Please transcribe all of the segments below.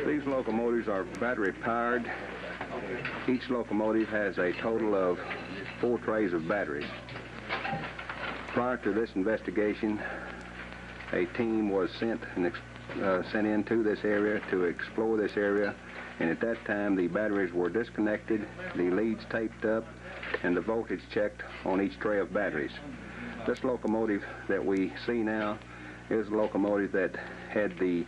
These locomotives are battery powered. Each locomotive has a total of 4 trays of batteries. Prior to this investigation, a team was sent into this area to explore this area, and at that time the batteries were disconnected, the leads taped up, and the voltage checked on each tray of batteries. This locomotive that we see now is a locomotive that had the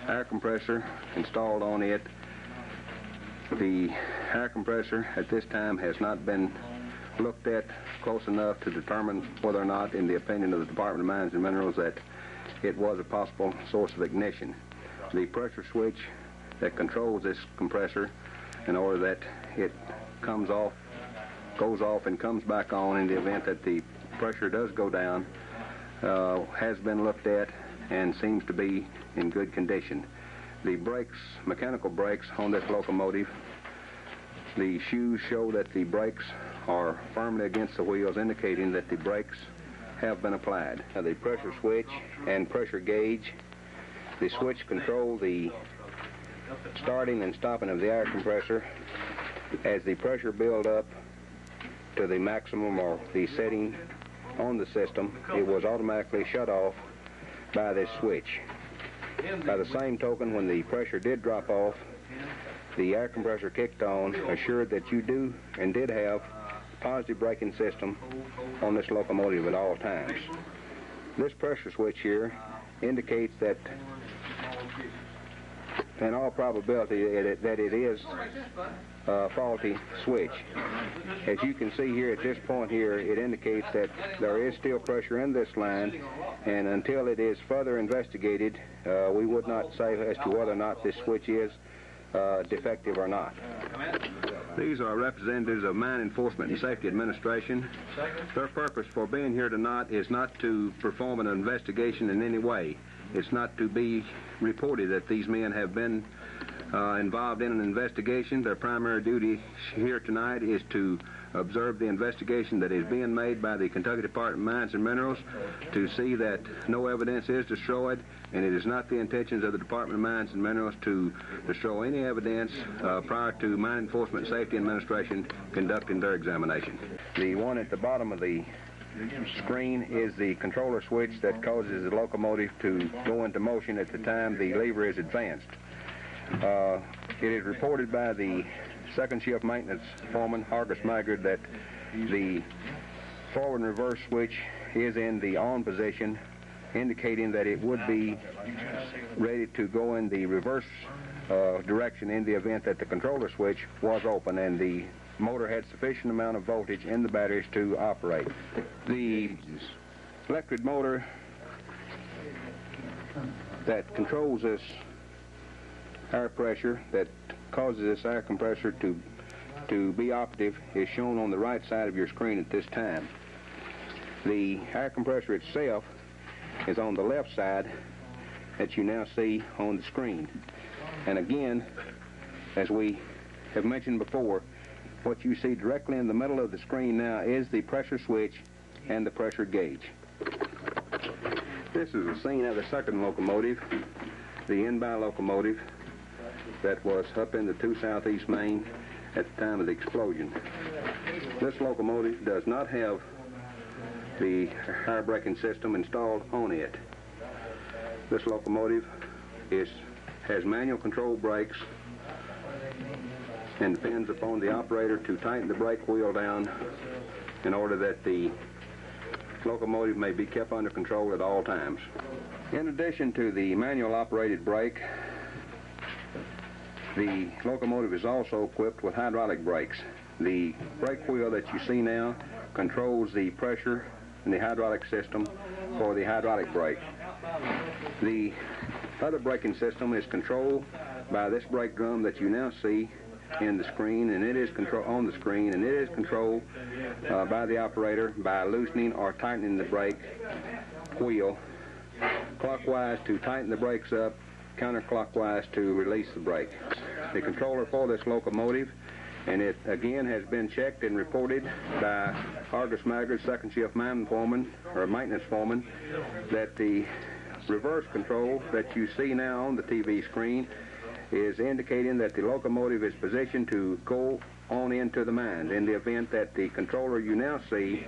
air compressor installed on it. The air compressor at this time has not been looked at close enough to determine whether or not, in the opinion of the Department of Mines and Minerals, that it was a possible source of ignition. The pressure switch that controls this compressor, in order that it goes off and comes back on in the event that the pressure does go down, has been looked at and seems to be in good condition. The brakes, mechanical brakes on this locomotive, the shoes show that the brakes are firmly against the wheels, indicating that the brakes have been applied. Now, the pressure switch and pressure gauge, the switch control the starting and stopping of the air compressor. As the pressure builds up to the maximum or the setting on the system, it was automatically shut off by this switch. By the same token, when the pressure did drop off, the air compressor kicked on, assured that you do and did have a positive braking system on this locomotive at all times. This pressure switch here indicates that, in all probability, that it is a faulty switch. As you can see here at this point here, it indicates that there is still pressure in this line, and until it is further investigated, we would not say as to whether or not this switch is defective or not. These are representatives of Mine Enforcement and Safety Administration. Their purpose for being here tonight is not to perform an investigation in any way. It's not to be reported that these men have been involved in an investigation. Their primary duty here tonight is to observe the investigation that is being made by the Kentucky Department of Mines and Minerals, to see that no evidence is destroyed, and it is not the intentions of the Department of Mines and Minerals to destroy any evidence prior to Mine Enforcement and Safety Administration conducting their examination. The one at the bottom of the screen is the controller switch that causes the locomotive to go into motion at the time the lever is advanced. It is reported by the second shift maintenance foreman, Hargus Maggard, that the forward and reverse switch is in the on position, indicating that it would be ready to go in the reverse direction in the event that the controller switch was open and the motor had sufficient amount of voltage in the batteries to operate. The electric motor that controls this air pressure, that causes this air compressor to be operative, is shown on the right side of your screen at this time. The air compressor itself is on the left side that you now see on the screen. And again, as we have mentioned before, what you see directly in the middle of the screen now is the pressure switch and the pressure gauge. This is a scene of the second locomotive, the in-by locomotive that was up in the 2 Southeast Main at the time of the explosion. This locomotive does not have the air braking system installed on it. This locomotive has manual control brakes and depends upon the operator to tighten the brake wheel down in order that the locomotive may be kept under control at all times. In addition to the manual operated brake, the locomotive is also equipped with hydraulic brakes. The brake wheel that you see now controls the pressure in the hydraulic system for the hydraulic brake. The other braking system is controlled by this brake drum that you now see in the screen, and it is on the screen, and it is controlled by the operator by loosening or tightening the brake wheel clockwise to tighten the brakes up, counterclockwise to release the brake. The controller for this locomotive, and it again has been checked and reported by Hargus Maggard, second shift maintenance foreman, that the reverse control that you see now on the TV screen is indicating that the locomotive is positioned to go on into the mine in the event that the controller you now see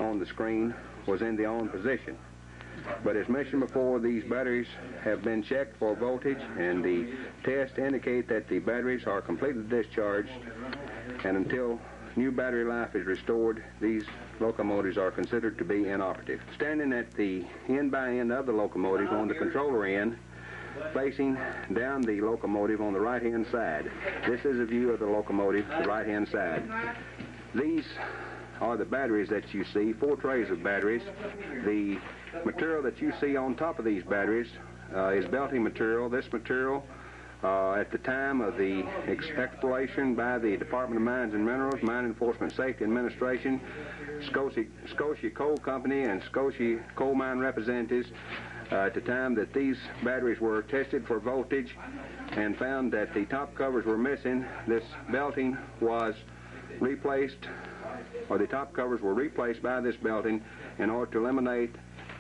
on the screen was in the on position. But as mentioned before, these batteries have been checked for voltage, and the tests indicate that the batteries are completely discharged, and until new battery life is restored, these locomotives are considered to be inoperative. Standing at the end by end of the locomotive on the controller end, facing down the locomotive on the right-hand side. This is a view of the locomotive, the right-hand side. These are the batteries that you see, 4 trays of batteries. The material that you see on top of these batteries is belting material. This material, at the time of the exploration by the Department of Mines and Minerals, Mine Enforcement Safety Administration, Scotia Coal Company, and Scotia Coal Mine representatives, at the time that these batteries were tested for voltage and found that the top covers were missing, this belting was replaced, or the top covers were replaced by this belting in order to eliminate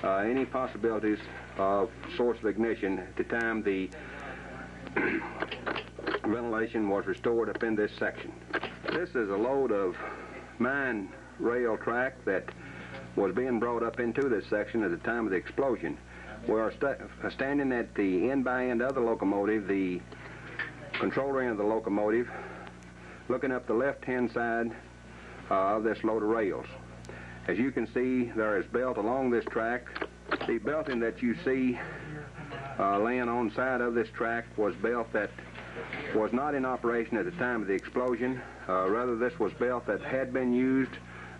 any possibilities of source of ignition at the time the ventilation was restored up in this section. This is a load of mine rail track that was being brought up into this section at the time of the explosion. We are standing at the end by end of the locomotive, the controller end of the locomotive, looking up the left-hand side of this load of rails. As you can see, there is belt along this track. The belting that you see laying on the side of this track was belt that was not in operation at the time of the explosion. Rather, this was belt that had been used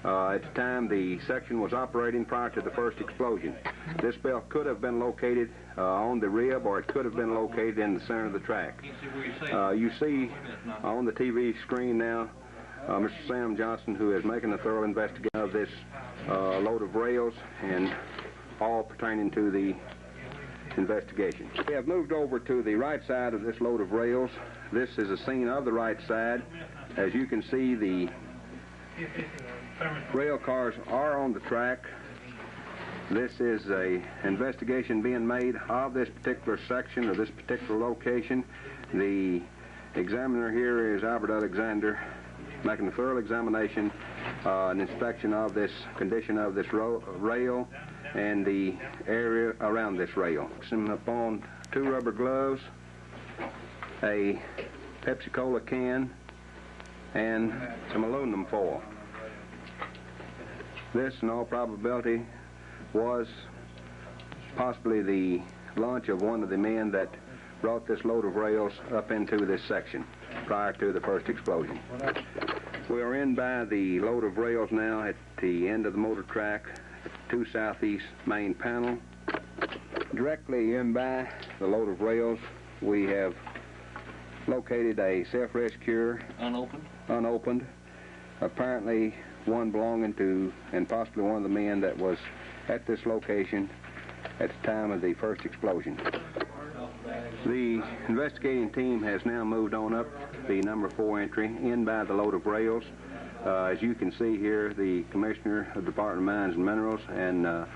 at the time the section was operating prior to the first explosion. This belt could have been located on the rib, or it could have been located in the center of the track. You see on the TV screen now Mr. Sam Johnson, who is making a thorough investigation of this load of rails, and all pertaining to the investigation. We have moved over to the right side of this load of rails. This is a scene of the right side. As you can see, the rail cars are on the track. This is an investigation being made of this particular section or this particular location. The examiner here is Albert Alexander, making a thorough examination, an inspection of this condition of this rail and the area around this rail. Upon 2 rubber gloves, a Pepsi-Cola can, and some aluminum foil. This, in all probability, was possibly the lunch of one of the men that brought this load of rails up into this section prior to the first explosion. We are in by the load of rails now at the end of the motor track at the 2 southeast main panel. Directly in by the load of rails, we have located a self-rescuer. Unopened. Apparently one belonging to, and possibly one of the men that was at this location at the time of the first explosion. The investigating team has now moved on up the number 4 entry in by the load of rails. As you can see here, the Commissioner of the Department of Mines and Minerals and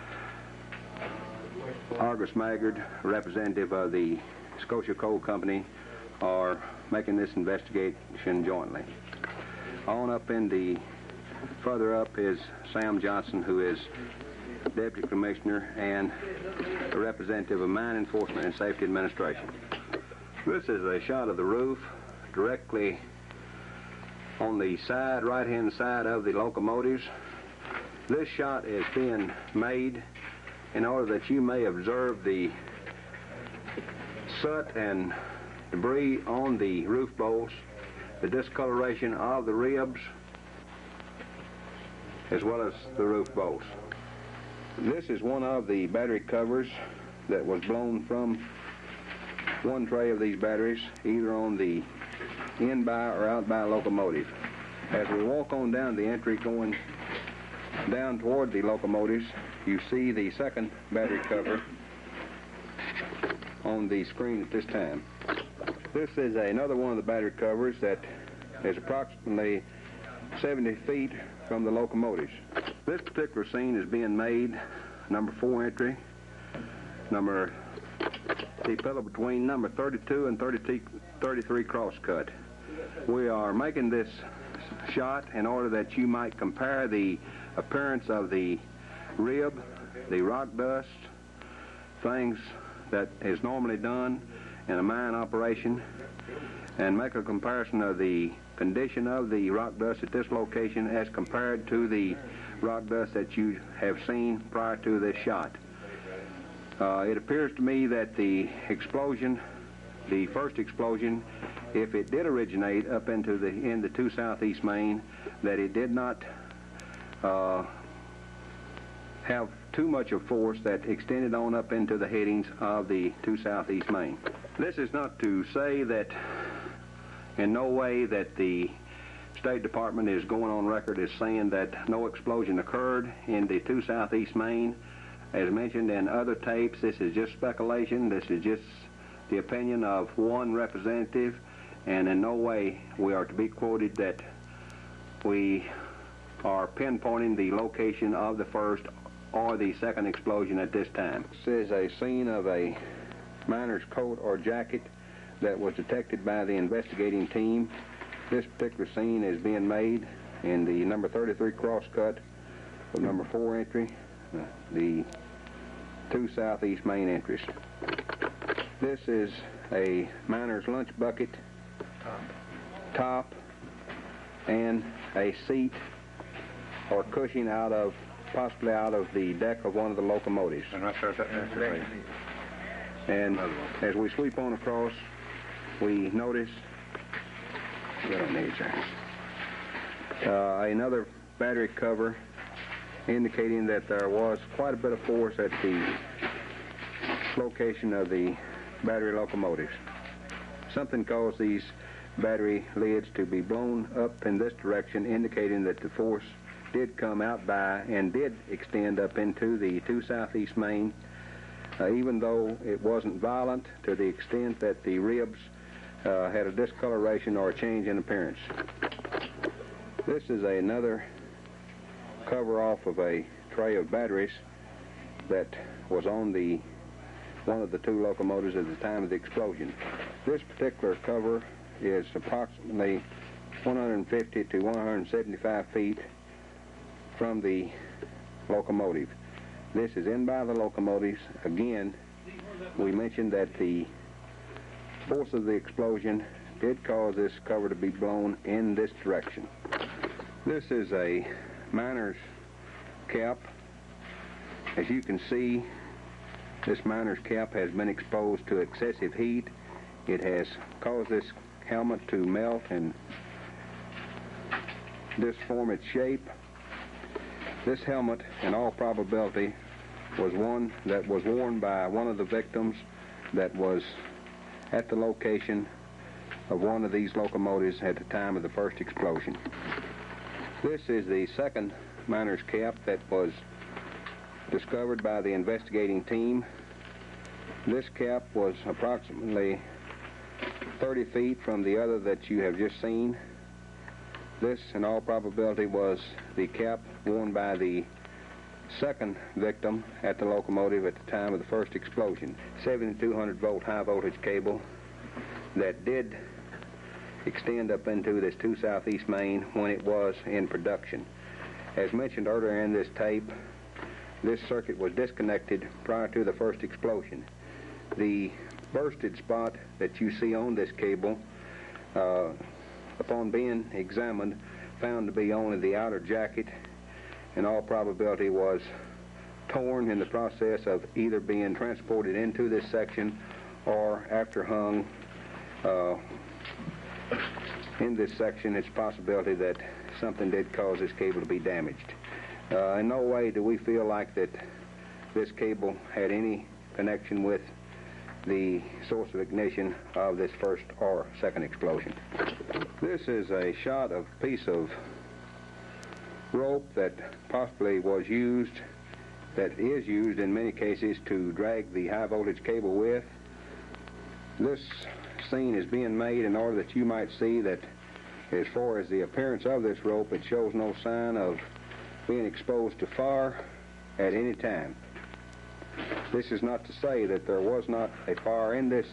Argus Maggard, representative of the Scotia Coal Company, are making this investigation jointly. On up in the, further up is Sam Johnson, who is Deputy Commissioner and a representative of Mine Enforcement and Safety Administration. This is a shot of the roof directly on the side, right-hand side of the locomotives. This shot is being made in order that you may observe the soot and debris on the roof bolts, the discoloration of the ribs, as well as the roof bolts. This is one of the battery covers that was blown from one tray of these batteries, either on the in-by or out-by locomotive. As we walk on down the entry going down toward the locomotives, you see the second battery cover on the screen at this time. This is another one of the battery covers that is approximately 70 feet from the locomotives. This particular scene is being made, number 4 entry, number the pillar between number 32 and 33 crosscut. We are making this shot in order that you might compare the appearance of the rib, the rock dust, things that is normally done in a mine operation, and make a comparison of the condition of the rock dust at this location as compared to the rock dust that you have seen prior to this shot. It appears to me that the explosion, the first explosion, if it did originate up into in the 2 Southeast Main, that it did not have too much of force that extended on up into the headings of the 2 Southeast Main. This is not to say that in no way that the State Department is going on record as saying that no explosion occurred in the 2 Southeast Main. As mentioned in other tapes, this is just speculation. This is just the opinion of one representative, and in no way we are to be quoted that we are pinpointing the location of the first or the second explosion at this time. This is a scene of a miner's coat or jacket that was detected by the investigating team. This particular scene is being made in the number 33 crosscut of number 4 entry, the 2 Southeast Main entries. This is a miner's lunch bucket, top, and a seat or cushion possibly out of the deck of one of the locomotives. And as we sweep on across, we notice another battery cover indicating that there was quite a bit of force at the location of the battery locomotives. Something caused these battery lids to be blown up in this direction, indicating that the force did come out by and did extend up into the 2 Southeast Main, even though it wasn't violent to the extent that the ribs had a discoloration or a change in appearance. This is another cover off of a tray of batteries that was on one of the 2 locomotives at the time of the explosion. This particular cover is approximately 150 to 175 feet from the locomotive. This is in by the locomotives. Again, we mentioned that the force of the explosion did cause this cover to be blown in this direction. This is a miner's cap. As you can see, this miner's cap has been exposed to excessive heat. It has caused this helmet to melt and disform its shape. This helmet, in all probability, was one that was worn by one of the victims that was at the location of one of these locomotives at the time of the first explosion. This is the second miner's cap that was discovered by the investigating team. This cap was approximately 30 feet from the other that you have just seen. This, in all probability, was the cap worn by the second victim at the locomotive at the time of the first explosion. 7200 volt high voltage cable that did extend up into this 2 Southeast Main when it was in production. As mentioned earlier in this tape, this circuit was disconnected prior to the first explosion. The bursted spot that you see on this cable, upon being examined, found to be only the outer jacket. In all probability was torn in the process of either being transported into this section or after hung in this section. It's a possibility that something did cause this cable to be damaged. In no way do we feel like that this cable had any connection with the source of ignition of this first or second explosion. This is a shot of a piece of rope that possibly was used, that is used in many cases to drag the high voltage cable with. This scene is being made in order that you might see that as far as the appearance of this rope, it shows no sign of being exposed to fire at any time. This is not to say that there was not a fire in this